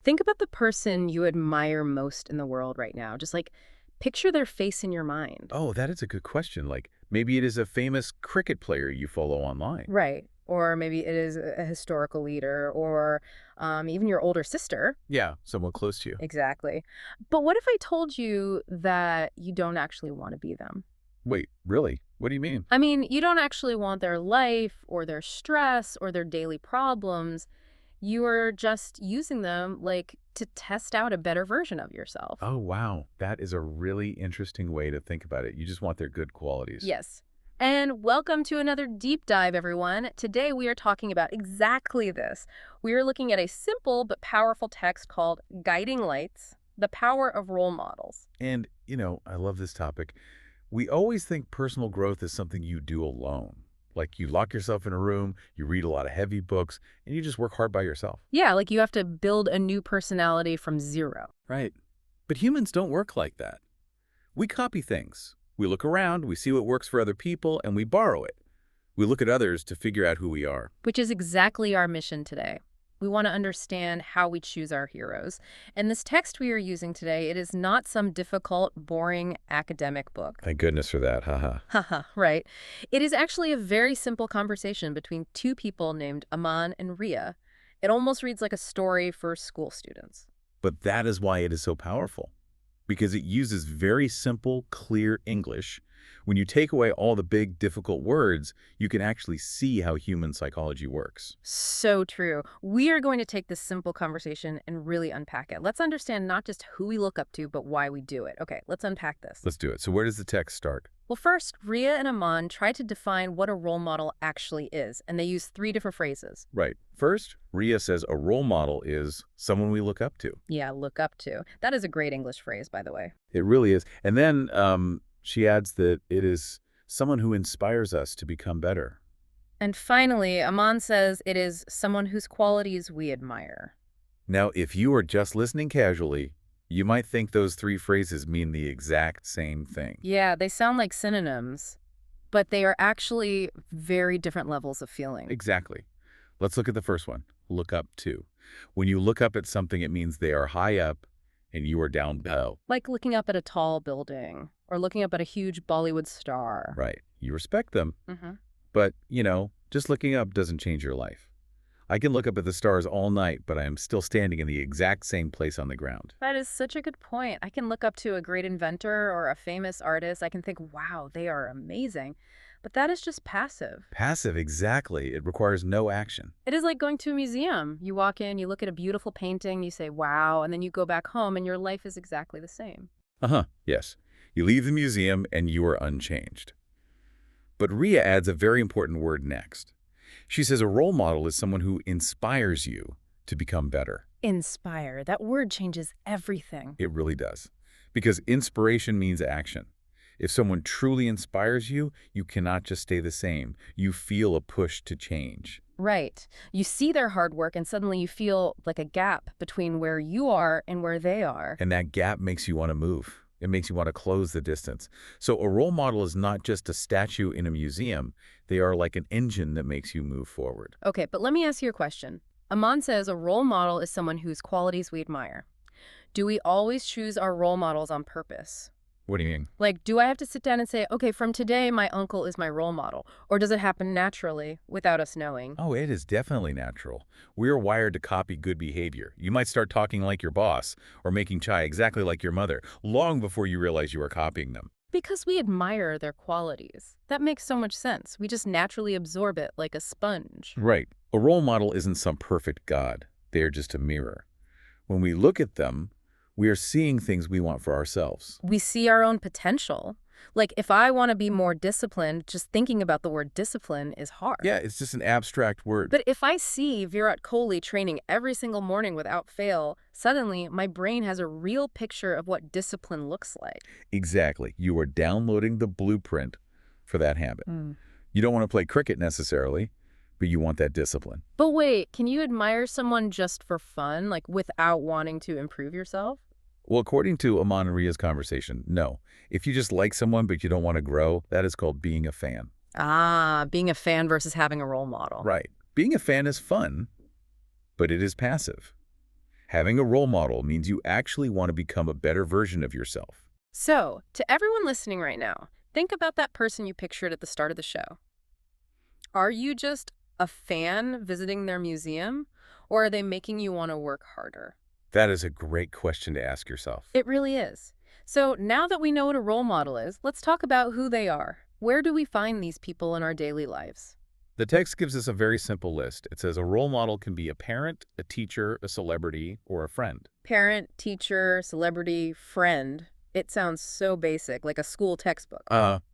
Think about the person you admire most in the world right now. Just like picture their face in your mind. Oh, that is a good question. Like maybe it is a famous cricket player you follow online. Right. Or maybe it is a historical leader or even your older sister. Yeah, someone close to you. Exactly. But what if I told you that you don't actually want to be them? Wait, really? What do you mean? I mean, you don't actually want their life or their stress or their daily problems. You are just using them like to test out a better version of yourself. Oh, wow. That is a really interesting way to think about it. You just want their good qualities. Yes. And welcome to another deep dive, everyone. Today we are talking about exactly this. We are looking at a simple but powerful text called Guiding Lights, The Power of Role Models. And, I love this topic. We always think personal growth is something you do alone. Like you lock yourself in a room, you read a lot of heavy books, and you just work hard by yourself. Yeah, like you have to build a new personality from zero. Right. But humans don't work like that. We copy things. We look around, we see what works for other people, and we borrow it. We look at others to figure out who we are. Which is exactly our mission today. We want to understand how we choose our heroes. And this text we are using today, it is not some difficult, boring academic book. Thank goodness for that, haha. Haha, right. It is actually a very simple conversation between two people named Aman and Ria. It almost reads like a story for school students. But that is why it is so powerful. Because it uses very simple, clear English. When you take away all the big, difficult words, you can actually see how human psychology works. So true. We are going to take this simple conversation and really unpack it. Let's understand not just who we look up to, but why we do it. Okay, let's unpack this. Let's do it. So where does the text start? Well, first, Ria and Aman try to define what a role model actually is, and they use three different phrases. Right. First, Ria says a role model is someone we look up to. Yeah, look up to. That is a great English phrase, by the way. It really is. And then she adds that it is someone who inspires us to become better. And finally, Aman says it is someone whose qualities we admire. Now, if you are just listening casually, you might think those three phrases mean the exact same thing. Yeah, they sound like synonyms, but they are actually very different levels of feeling. Exactly. Let's look at the first one, look up to. When you look up at something, it means they are high up and you are down below. Like looking up at a tall building or looking up at a huge Bollywood star. Right. You respect them, Mm-hmm. but, just looking up doesn't change your life. I can look up at the stars all night, but I am still standing in the exact same place on the ground. That is such a good point. I can look up to a great inventor or a famous artist. I can think, wow, they are amazing. But that is just passive. Passive, exactly. It requires no action. It is like going to a museum. You walk in, you look at a beautiful painting, you say, wow, and then you go back home and your life is exactly the same. Uh-huh, yes. You leave the museum and you are unchanged. But Ria adds a very important word next. She says a role model is someone who inspires you to become better. Inspire. That word changes everything. It really does. Because inspiration means action. If someone truly inspires you, you cannot just stay the same. You feel a push to change. Right. You see their hard work and suddenly you feel like a gap between where you are and where they are. And that gap makes you want to move. It makes you want to close the distance. So a role model is not just a statue in a museum. They are like an engine that makes you move forward. Okay, but let me ask you a question. Aman says a role model is someone whose qualities we admire. Do we always choose our role models on purpose? What do you mean? Like, do I have to sit down and say, okay, from today, my uncle is my role model? Or does it happen naturally without us knowing? Oh, it is definitely natural. We are wired to copy good behavior. You might start talking like your boss or making chai exactly like your mother long before you realize you are copying them. Because we admire their qualities. That makes so much sense. We just naturally absorb it like a sponge. Right. A role model isn't some perfect god. They are just a mirror. When we look at them, we are seeing things we want for ourselves. We see our own potential. Like, if I want to be more disciplined, just thinking about the word discipline is hard. Yeah, it's just an abstract word. But if I see Virat Kohli training every single morning without fail, suddenly my brain has a real picture of what discipline looks like. Exactly. You are downloading the blueprint for that habit. Mm. You don't want to play cricket necessarily, but you want that discipline. But wait, can you admire someone just for fun, like without wanting to improve yourself? Well, according to Aman and Ria's conversation, no. If you just like someone but you don't want to grow, that is called being a fan. Ah, being a fan versus having a role model. Right. Being a fan is fun, but it is passive. Having a role model means you actually want to become a better version of yourself. So, to everyone listening right now, think about that person you pictured at the start of the show. Are you just a fan visiting their museum, or are they making you want to work harder? That is a great question to ask yourself. It really is. So now that we know what a role model is, let's talk about who they are. Where do we find these people in our daily lives? The text gives us a very simple list. It says a role model can be a parent, a teacher, a celebrity, or a friend. Parent, teacher, celebrity, friend. It sounds so basic, like a school textbook.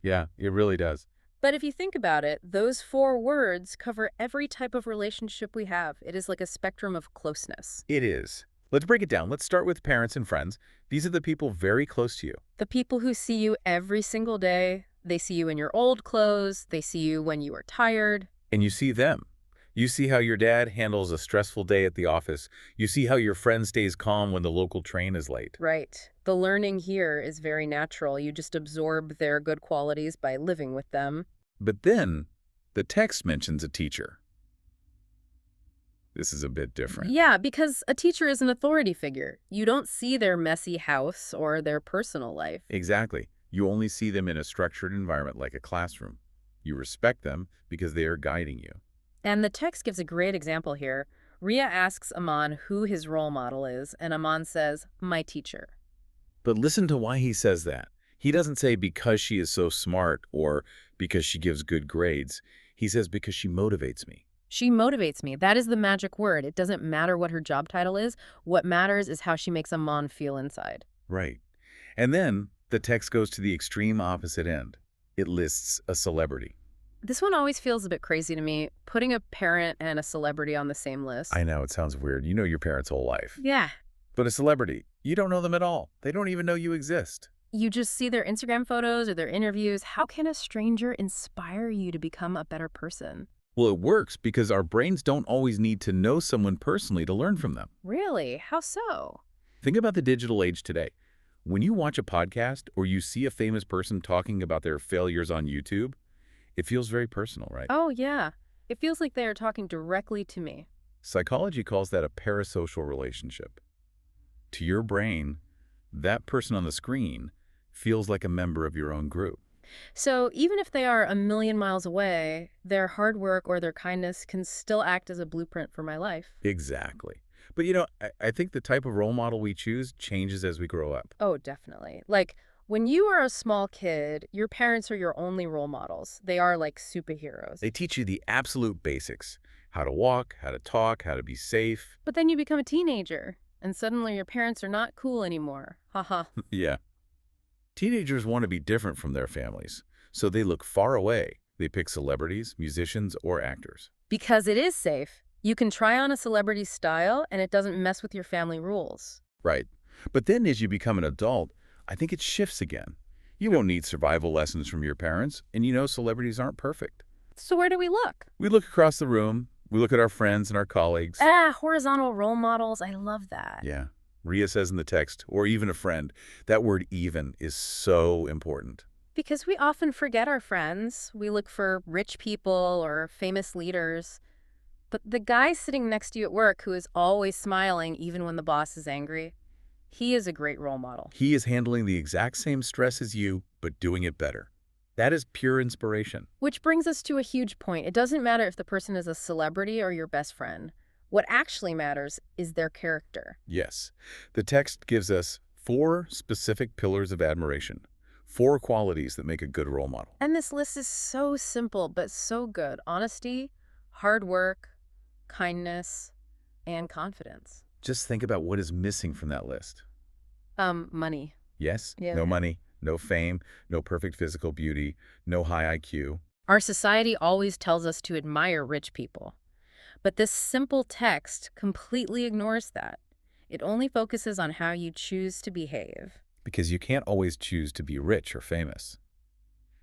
Yeah, it really does. But if you think about it, those 4 words cover every type of relationship we have. It is like a spectrum of closeness. It is. Let's break it down. Let's start with parents and friends. These are the people very close to you. The people who see you every single day, they see you in your old clothes, they see you when you are tired. And you see them. You see how your dad handles a stressful day at the office. You see how your friend stays calm when the local train is late. Right. The learning here is very natural. You just absorb their good qualities by living with them. But then, the text mentions a teacher. This is a bit different. Yeah, because a teacher is an authority figure. You don't see their messy house or their personal life. Exactly. You only see them in a structured environment like a classroom. You respect them because they are guiding you. And the text gives a great example here. Ria asks Aman who his role model is, and Aman says, my teacher. But listen to why he says that. He doesn't say because she is so smart or because she gives good grades. He says because she motivates me. She motivates me. That is the magic word. It doesn't matter what her job title is. What matters is how she makes Aman feel inside. Right. And then the text goes to the extreme opposite end. It lists a celebrity. This one always feels a bit crazy to me, putting a parent and a celebrity on the same list. I know, it sounds weird. You know your parents' whole life. Yeah. But a celebrity, you don't know them at all. They don't even know you exist. You just see their Instagram photos or their interviews. How can a stranger inspire you to become a better person? Well, it works because our brains don't always need to know someone personally to learn from them. Really? How so? Think about the digital age today. When you watch a podcast or you see a famous person talking about their failures on YouTube, it feels very personal, right? Oh, yeah. It feels like they are talking directly to me. Psychology calls that a parasocial relationship. To your brain, that person on the screen feels like a member of your own group. So even if they are a million miles away, their hard work or their kindness can still act as a blueprint for my life. Exactly. But I think the type of role model we choose changes as we grow up. Oh, definitely. Like, when you are a small kid, your parents are your only role models. They are like superheroes. They teach you the absolute basics: how to walk, how to talk, how to be safe. But then you become a teenager, and suddenly your parents are not cool anymore. Haha. Yeah. Teenagers want to be different from their families, so they look far away. They pick celebrities, musicians, or actors. Because it is safe. You can try on a celebrity's style, and it doesn't mess with your family rules. Right. But then as you become an adult, I think it shifts again. You won't need survival lessons from your parents, and celebrities aren't perfect. So where do we look? We look across the room, we look at our friends and our colleagues. Horizontal role models. I love that. Yeah. Ria says in the text, or even a friend, that word even is so important. Because we often forget our friends. We look for rich people or famous leaders. But the guy sitting next to you at work who is always smiling even when the boss is angry, he is a great role model. He is handling the exact same stress as you, but doing it better. That is pure inspiration. Which brings us to a huge point. It doesn't matter if the person is a celebrity or your best friend. What actually matters is their character. Yes. The text gives us 4 specific pillars of admiration, 4 qualities that make a good role model. And this list is so simple, but so good. Honesty, hard work, kindness, and confidence. Just think about what is missing from that list. Money. Yes, Yeah. no money, no fame, no perfect physical beauty, no high IQ. Our society always tells us to admire rich people. But this simple text completely ignores that. It only focuses on how you choose to behave. Because you can't always choose to be rich or famous.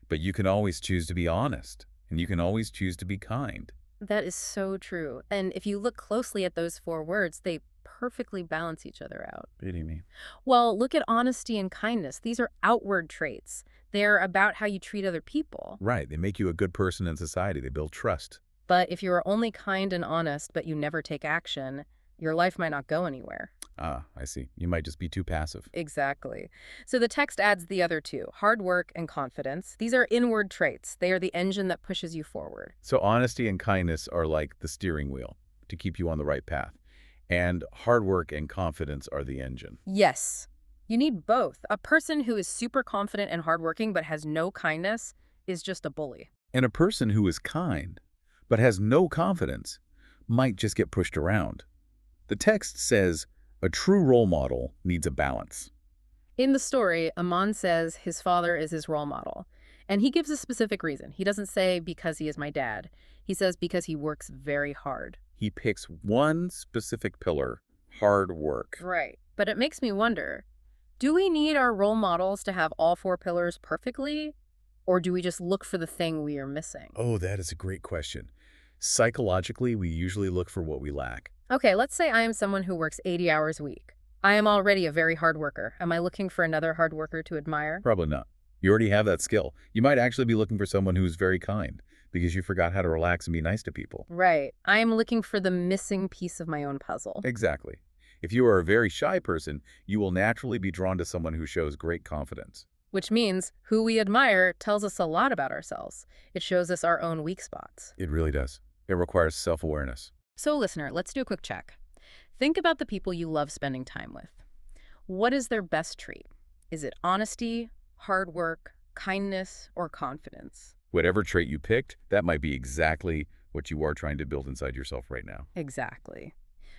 But you can always choose to be honest, and you can always choose to be kind. That is so true. And if you look closely at those 4 words, they perfectly balance each other out. What do you mean? Well, look at honesty and kindness. These are outward traits. They're about how you treat other people. Right, they make you a good person in society. They build trust. But if you are only kind and honest, but you never take action, your life might not go anywhere. Ah, I see. You might just be too passive. Exactly. So the text adds the other two, hard work and confidence. These are inward traits. They are the engine that pushes you forward. So honesty and kindness are like the steering wheel to keep you on the right path. And hard work and confidence are the engine. Yes, you need both. A person who is super confident and hardworking but has no kindness is just a bully. And a person who is kind but has no confidence might just get pushed around. The text says a true role model needs a balance. In the story, Aman says his father is his role model. And he gives a specific reason. He doesn't say because he is my dad. He says because he works very hard. He picks one specific pillar, hard work. Right. But it makes me wonder, do we need our role models to have all four pillars perfectly? Or do we just look for the thing we are missing? Oh, that is a great question. Psychologically, we usually look for what we lack. Okay, let's say I am someone who works 80 hours a week. I am already a very hard worker. Am I looking for another hard worker to admire? Probably not. You already have that skill. You might actually be looking for someone who's very kind because you forgot how to relax and be nice to people. Right. I am looking for the missing piece of my own puzzle. Exactly. If you are a very shy person, you will naturally be drawn to someone who shows great confidence. Which means who we admire tells us a lot about ourselves. It shows us our own weak spots. It really does. It requires self-awareness. So, listener, let's do a quick check. Think about the people you love spending time with. What is their best trait? Is it honesty, hard work, kindness, or confidence? Whatever trait you picked, that might be exactly what you are trying to build inside yourself right now. Exactly.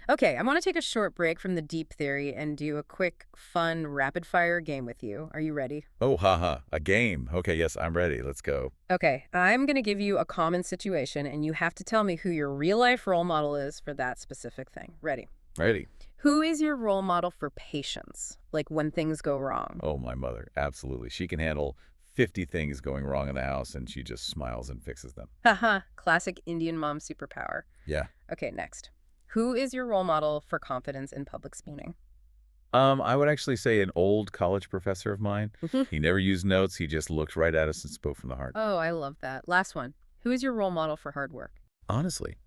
Okay, I want to take a short break from the deep theory and do a quick, fun, rapid-fire game with you. Are you ready? Oh, haha, a game. Okay, yes, I'm ready. Let's go. Okay, I'm going to give you a common situation, and you have to tell me who your real-life role model is for that specific thing. Ready? Ready. Who is your role model for patience, like when things go wrong? Oh, my mother. Absolutely. She can handle 50 things going wrong in the house, and she just smiles and fixes them. Haha, classic Indian mom superpower. Yeah. Okay, next. Who is your role model for confidence in public speaking? I would actually say an old college professor of mine. He never used notes. He just looked right at us and spoke from the heart. Oh, I love that. Last one. Who is your role model for hard work? Honestly,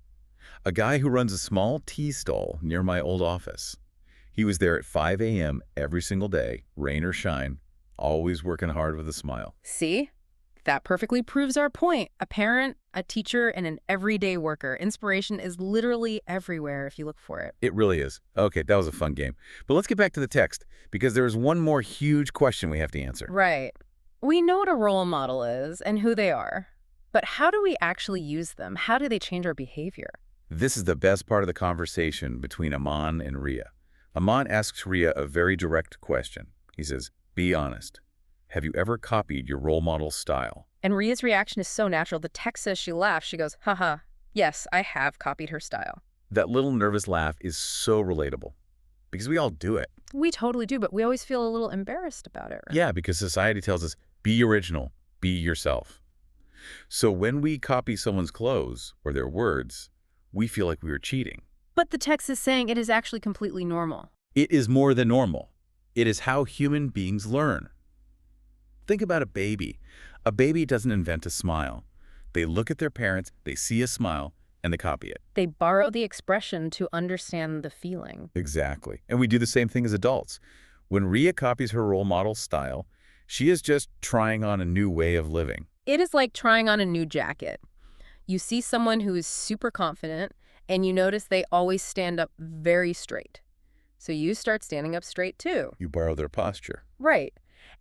a guy who runs a small tea stall near my old office. He was there at 5 a.m. every single day, rain or shine, always working hard with a smile. See? That perfectly proves our point. A parent, a teacher, and an everyday worker. Inspiration is literally everywhere if you look for it. It really is. Okay, that was a fun game. But let's get back to the text, because there's one more huge question we have to answer. Right. We know what a role model is and who they are. But how do we actually use them? How do they change our behavior? This is the best part of the conversation between Aman and Ria. Aman asks Ria a very direct question. He says, be honest. Have you ever copied your role model's style? And Ria's reaction is so natural. The text says she laughs. She goes, haha, yes, I have copied her style. That little nervous laugh is so relatable, because we all do it. We totally do, but we always feel a little embarrassed about it. Right? Yeah, because society tells us, be original, be yourself. So when we copy someone's clothes or their words, we feel like we are cheating. But the text is saying it is actually completely normal. It is more than normal. It is how human beings learn. Think about a baby. A baby doesn't invent a smile. They look at their parents, they see a smile, and they copy it. They borrow the expression to understand the feeling. Exactly. And we do the same thing as adults. When Ria copies her role model's style, she is just trying on a new way of living. It is like trying on a new jacket. You see someone who is super confident, and you notice they always stand up very straight. So you start standing up straight too. You borrow their posture. Right.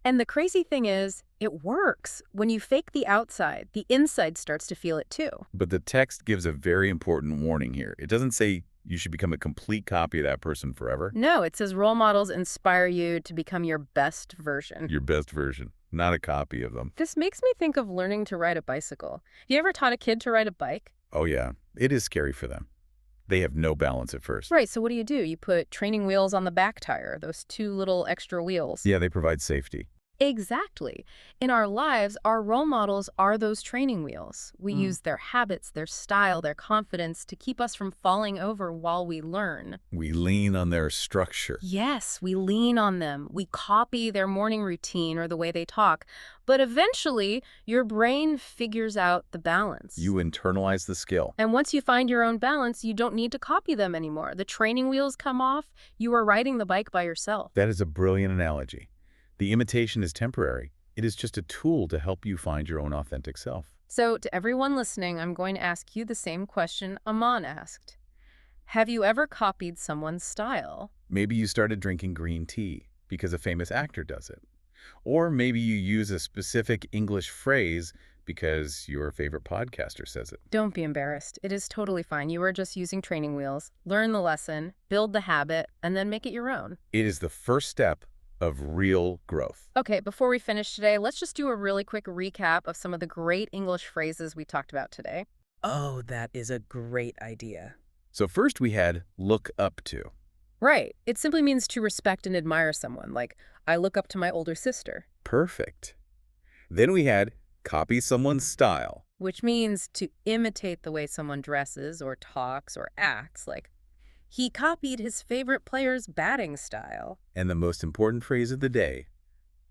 And the crazy thing is, it works. When you fake the outside, the inside starts to feel it too. But the text gives a very important warning here. It doesn't say you should become a complete copy of that person forever. No, it says role models inspire you to become your best version. Your best version, not a copy of them. This makes me think of learning to ride a bicycle. You ever taught a kid to ride a bike? Oh yeah, it is scary for them. They have no balance at first. Right, so what do? You put training wheels on the back tire, those two little extra wheels. Yeah, they provide safety. Exactly. In our lives, our role models are those training wheels. We Mm. use their habits, their style, their confidence to keep us from falling over while we learn. We lean on their structure. Yes, we lean on them. We copy their morning routine or the way they talk. But eventually, your brain figures out the balance. You internalize the skill. And once you find your own balance, you don't need to copy them anymore. The training wheels come off. You are riding the bike by yourself. That is a brilliant analogy. The imitation is temporary. It is just a tool to help you find your own authentic self. So, to everyone listening, I'm going to ask you the same question Aman asked. Have you ever copied someone's style? Maybe you started drinking green tea because a famous actor does it. Or maybe you use a specific English phrase because your favorite podcaster says it. Don't be embarrassed. It is totally fine. You are just using training wheels. Learn the lesson, build the habit, and then make it your own. It is the first step of real growth. Okay, before we finish today, let's just do a really quick recap of some of the great English phrases we talked about today. Oh, that is a great idea. So first we had look up to. Right. It simply means to respect and admire someone, like, I look up to my older sister, Perfect. Then we had copy someone's style. which means to imitate the way someone dresses or talks or acts, like, he copied his favorite player's batting style, And the most important phrase of the day,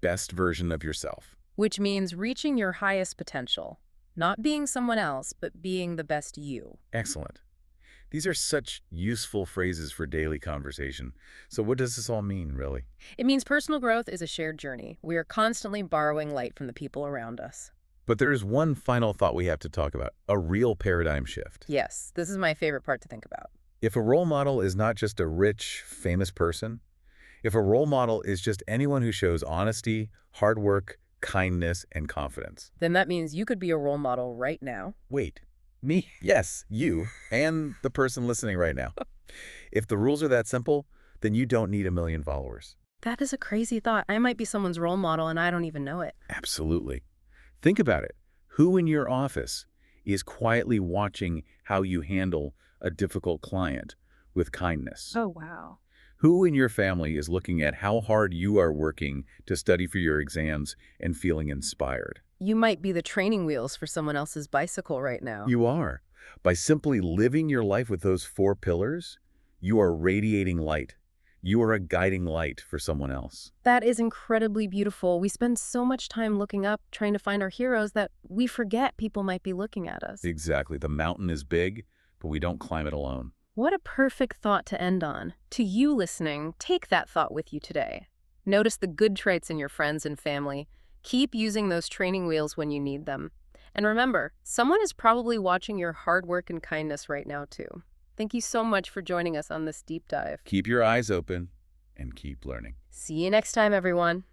best version of yourself. which means reaching your highest potential, not being someone else, but being the best you. Excellent. These are such useful phrases for daily conversation. So what does this all mean, really? It means personal growth is a shared journey. We are constantly borrowing light from the people around us. But there is one final thought we have to talk about, a real paradigm shift. Yes, this is my favorite part to think about. If a role model is not just a rich, famous person, if a role model is just anyone who shows honesty, hard work, kindness, and confidence. Then that means you could be a role model right now. Wait, me? Yes, you, and the person listening right now. If the rules are that simple, then you don't need a million followers. That is a crazy thought. I might be someone's role model and I don't even know it. Absolutely. Think about it. Who in your office is quietly watching how you handle a difficult client with kindness? Oh, wow. Who in your family is looking at how hard you are working to study for your exams and feeling inspired? You might be the training wheels for someone else's bicycle right now. You are. By simply living your life with those 4 pillars, you are radiating light. You are a guiding light for someone else. That is incredibly beautiful. We spend so much time looking up, trying to find our heroes, that we forget people might be looking at us. Exactly. The mountain is big, but we don't climb it alone. What a perfect thought to end on. To you listening, take that thought with you today. Notice the good traits in your friends and family. Keep using those training wheels when you need them. And remember, someone is probably watching your hard work and kindness right now, too. Thank you so much for joining us on this deep dive. Keep your eyes open and keep learning. See you next time, everyone.